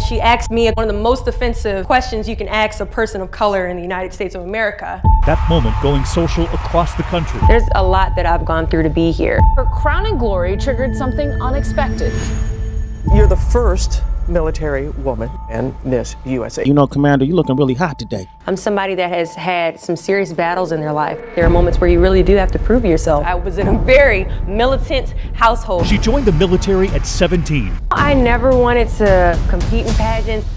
she asked me one of the most offensive questions you can ask a person of color in the United States of America. That moment going social across the country. There's a lot that I've gone through to be here. Her crowning glory triggered something unexpected. You're the first military woman in Miss USA. You know, Commander, you're looking really hot today. I'm somebody that has had some serious battles in their life. There are moments where you really do have to prove yourself. I was in a very militant household. She joined the military at 17. I never wanted to compete in pageants.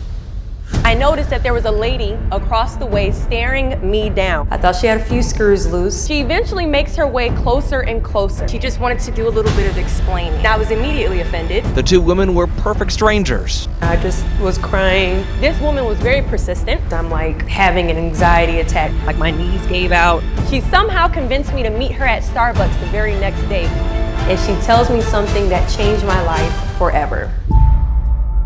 I noticed that there was a lady across the way staring me down. I thought she had a few screws loose. She eventually makes her way closer and closer. She just wanted to do a little bit of explaining. I was immediately offended. The two women were perfect strangers. I just was crying. This woman was very persistent. I'm like having an anxiety attack, like my knees gave out. She somehow convinced me to meet her at Starbucks the very next day. And she tells me something that changed my life forever.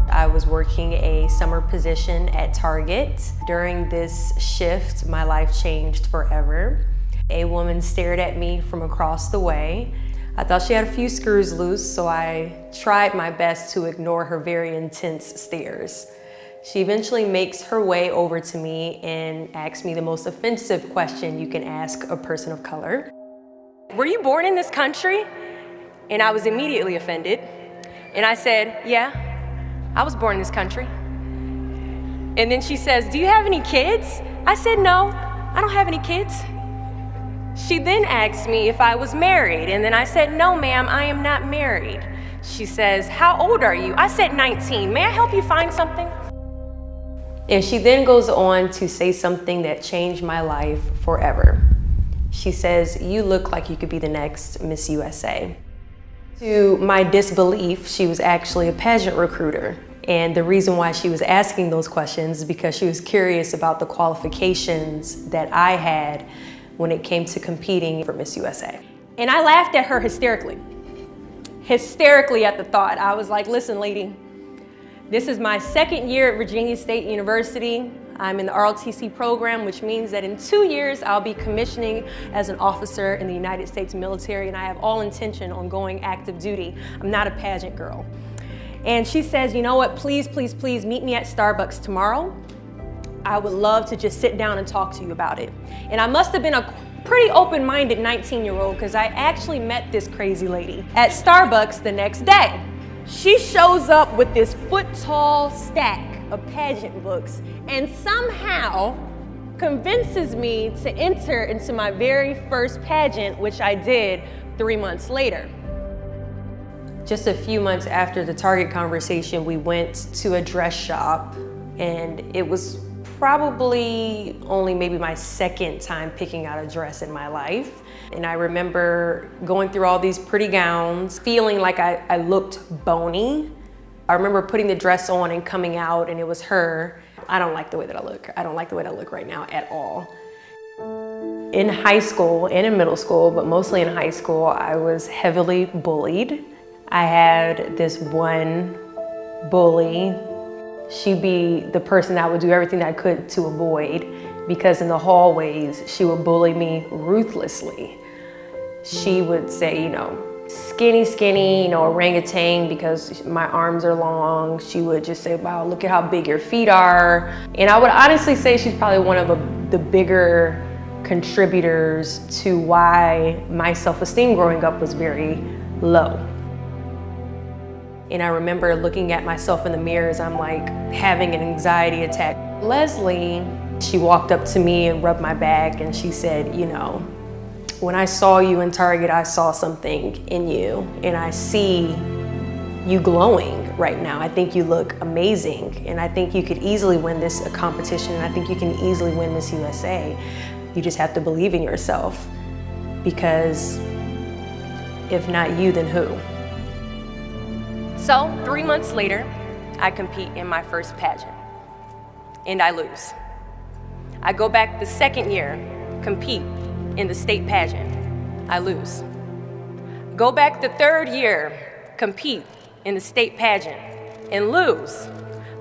I was working a summer position at Target. During this shift, my life changed forever. A woman stared at me from across the way. I thought she had a few screws loose, so I tried my best to ignore her very intense stares. She eventually makes her way over to me and asks me the most offensive question you can ask a person of color. "Were you born in this country?" And I was immediately offended. And I said, "Yeah. I was born in this country." And then she says, "Do you have any kids?" I said, "No, I don't have any kids." She then asked me if I was married, and then I said, "No, ma'am, I am not married." She says, "How old are you?" I said, 19. "May I help you find something?" And she then goes on to say something that changed my life forever. She says, "You look like you could be the next Miss USA." To my disbelief, she was actually a pageant recruiter. And the reason why she was asking those questions is because she was curious about the qualifications that I had when it came to competing for Miss USA. And I laughed at her hysterically at the thought. I was like, "Listen, lady, this is my second year at Virginia State University. I'm in the ROTC program, which means that in 2 years, I'll be commissioning as an officer in the United States military, and I have all intention on going active duty. I'm not a pageant girl." And she says, "You know what, please, please, please meet me at Starbucks tomorrow. I would love to just sit down and talk to you about it." And I must have been a pretty open-minded 19-year-old because I actually met this crazy lady at Starbucks the next day. She shows up with this foot-tall stack of pageant books and somehow convinces me to enter into my very first pageant, which I did 3 months later. Just a few months after the Target conversation, we went to a dress shop, and it was probably only maybe my second time picking out a dress in my life. And I remember going through all these pretty gowns, feeling like I looked bony. I remember putting the dress on and coming out, and it was her. I don't like the way that I look. I don't like the way that I look right now at all. In high school and in middle school, but mostly in high school, I was heavily bullied. I had this one bully. She'd be the person that I would do everything that I could to avoid, because in the hallways, she would bully me ruthlessly. She would say, you know, "Skinny, skinny, you know, orangutan," because my arms are long. She would just say, "Wow, look at how big your feet are." And I would honestly say she's probably one of the bigger contributors to why my self-esteem growing up was very low. And I remember looking at myself in the mirror as I'm like having an anxiety attack. Leslie, she walked up to me and rubbed my back, and she said, "You know, when I saw you in Target, I saw something in you, and I see you glowing right now. I think you look amazing, and I think you could easily win this competition, and I think you can easily win Miss USA. You just have to believe in yourself, because if not you, then who?" So 3 months later, I compete in my first pageant, and I lose. I go back the second year, compete in the state pageant. I lose. Go back the third year, compete in the state pageant, and lose.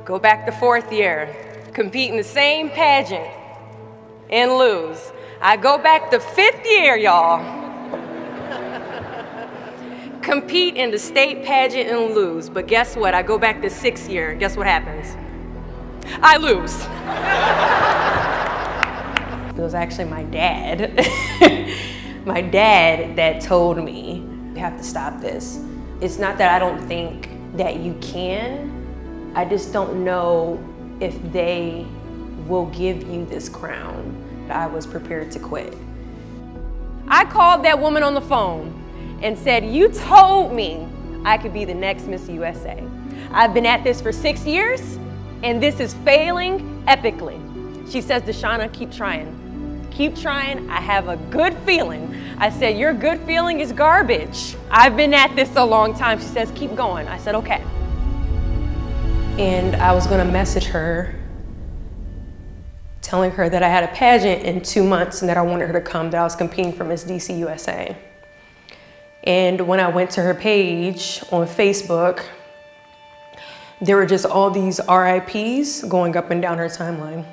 Go back the fourth year, compete in the same pageant, and lose. I go back the fifth year, y'all. Compete in the state pageant and lose. But guess what? I go back the sixth year. Guess what happens? I lose. It was actually my dad. My dad that told me, you have to stop this. It's not that I don't think that you can, I just don't know if they will give you this crown. I was prepared to quit. I called that woman on the phone and said, you told me I could be the next Miss USA. I've been at this for 6 years and this is failing epically. She says, Deshauna, keep trying. Keep trying, I have a good feeling. I said, your good feeling is garbage. I've been at this a long time. She says, keep going. I said, okay. And I was gonna message her, telling her that I had a pageant in 2 months and that I wanted her to come, that I was competing for Miss DC USA. And when I went to her page on Facebook, there were just all these RIPs going up and down her timeline.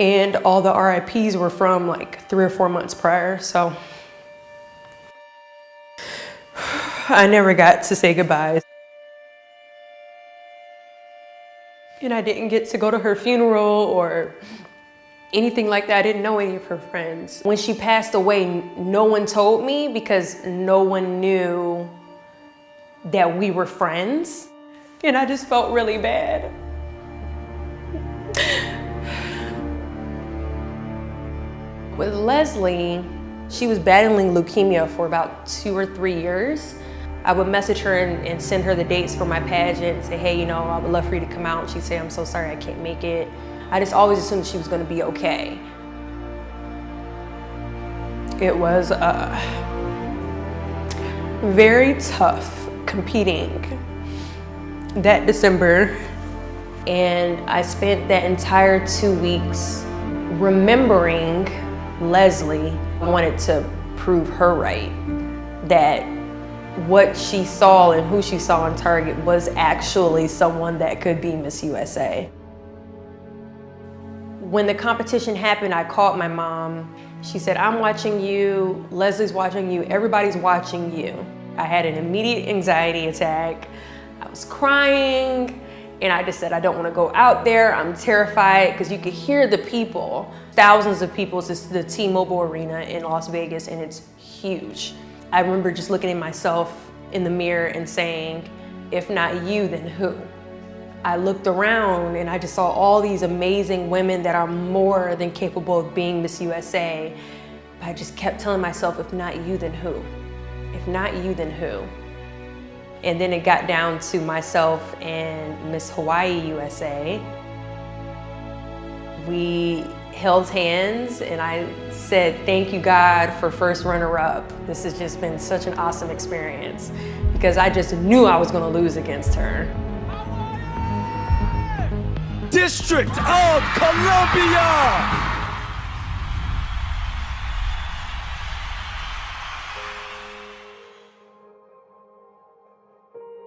And all the RIPs were from like 3 or 4 months prior, so I never got to say goodbye. And I didn't get to go to her funeral or anything like that. I didn't know any of her friends. When she passed away, no one told me because no one knew that we were friends. And I just felt really bad. With Leslie, she was battling leukemia for about 2 or 3 years. I would message her and send her the dates for my pageant and say, hey, you know, I would love for you to come out. And she'd say, I'm so sorry, I can't make it. I just always assumed she was gonna be okay. It was very tough competing that December. And I spent that entire 2 weeks remembering Leslie. I wanted to prove her right, that what she saw and who she saw on Target was actually someone that could be Miss USA. When the competition happened, I called my mom. She said, I'm watching you, Leslie's watching you, everybody's watching you. I had an immediate anxiety attack. I was crying. And I just said, I don't want to go out there. I'm terrified because you could hear the people, thousands of people. It's the T-Mobile Arena in Las Vegas and it's huge. I remember just looking at myself in the mirror and saying, if not you, then who? I looked around and I just saw all these amazing women that are more than capable of being Miss USA. But I just kept telling myself, if not you, then who? If not you, then who? And then it got down to myself and Miss Hawaii USA. We held hands and I said, thank you God for first runner-up. This has just been such an awesome experience because I just knew I was gonna lose against her. District of Columbia!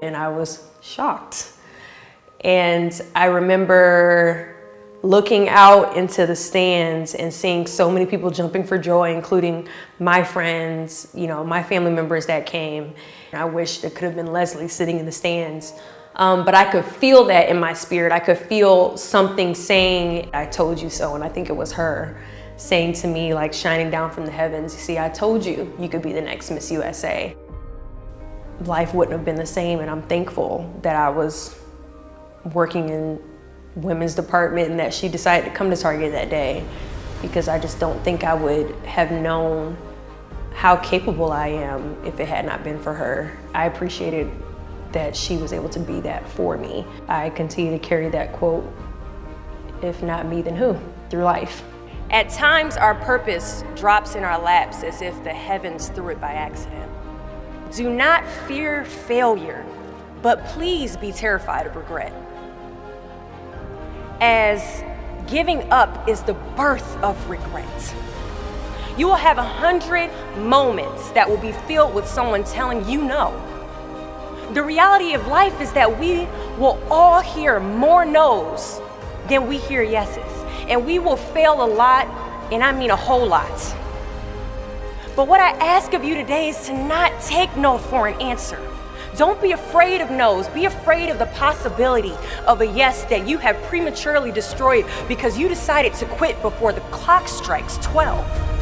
And I was shocked. And I remember looking out into the stands and seeing so many people jumping for joy, including my friends, you know, my family members that came. And I wish it could have been Leslie sitting in the stands. But I could feel that in my spirit. I could feel something saying, I told you so. And I think it was her saying to me, like shining down from the heavens, you see, I told you you could be the next Miss USA. Life wouldn't have been the same, and I'm thankful that I was working in women's department and that she decided to come to Target that day, because I just don't think I would have known how capable I am if it had not been for her. I appreciated that she was able to be that for me. I continue to carry that quote, if not me, then who, through life. At times, our purpose drops in our laps as if the heavens threw it by accident. Do not fear failure, but please be terrified of regret. As giving up is the birth of regret. You will have 100 moments that will be filled with someone telling you no. The reality of life is that we will all hear more no's than we hear yeses. And we will fail a lot, and I mean a whole lot. But what I ask of you today is to not take no for an answer. Don't be afraid of no's. Be afraid of the possibility of a yes that you have prematurely destroyed because you decided to quit before the clock strikes 12.